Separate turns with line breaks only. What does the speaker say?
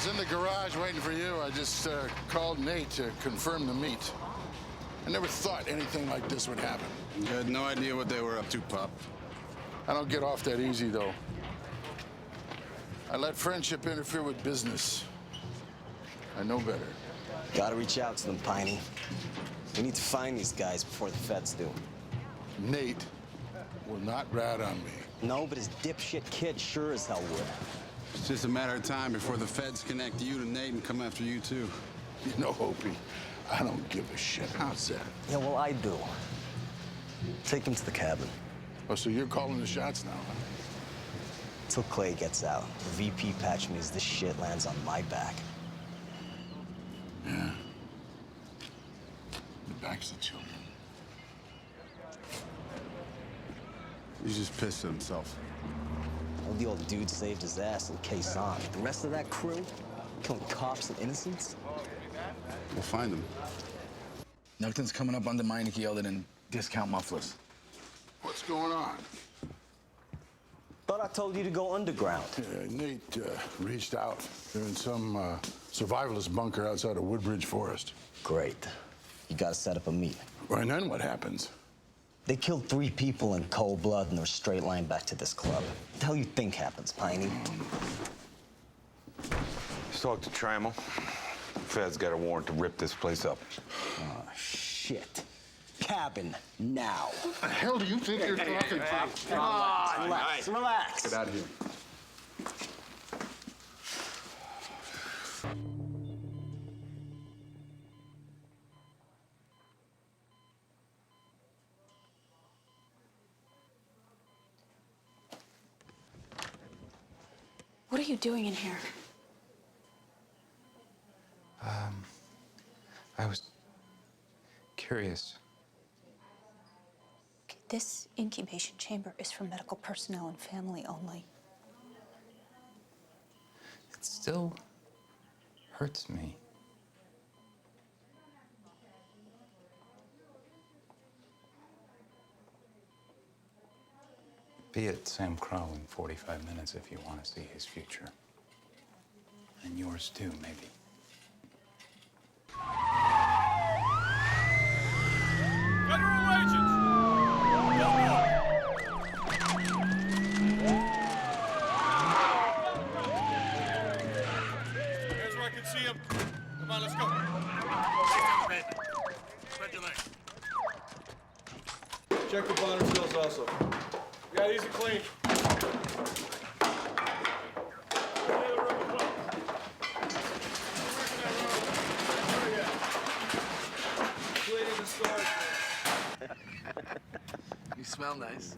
was in the garage waiting for you. I just called Nate to confirm the meet. I never thought anything like this would happen.
You had no idea what they were up to, Pop.
I don't get off that easy, though. I let friendship interfere with business. I know better.
Gotta reach out to them, Piney. We need to find these guys before the feds do.
Nate will not rat on me.
No, but his dipshit kid sure as hell would.
It's just a matter of time before the feds connect you to Nate and come after you, too.
You know, Opie, I don't give a shit. How's that?
Yeah, well, I do. Take him to the cabin.
Oh, so you're calling the shots now, huh?
Till Clay gets out. The VP patch means this shit lands on my back.
Yeah. The backs of children.
He's just pissed at himself.
Well, the old dude saved his ass in case on. The rest of that crew, killing cops and innocents.
We'll find him.
Nothing's coming up under Meineke other than discount mufflers.
What's going on?
Thought I told you to go underground.
Nate reached out. They're in some survivalist bunker outside of Woodbridge Forest.
Great. You gotta set up a meet.
Well, and then what happens?
They killed 3 people in cold blood and they're straight line back to this club. What the hell you think happens, Piney?
Talk to Trammell. Fed's got a warrant to rip this place up.
Oh, shit. Cabin, now.
What the hell do you think you're talking to?
Relax.
Get out of here.
What are you doing in here?
I was curious.
This incubation chamber is for medical personnel and family only.
It still hurts me. Be at SAMCRO in 45 minutes if you want to see his future. And yours too, maybe.
Federal agents! Here's where I can see him. Come on, let's go. Spread your legs. Check the bottom sills also. Yeah, these are clean.
You smell nice.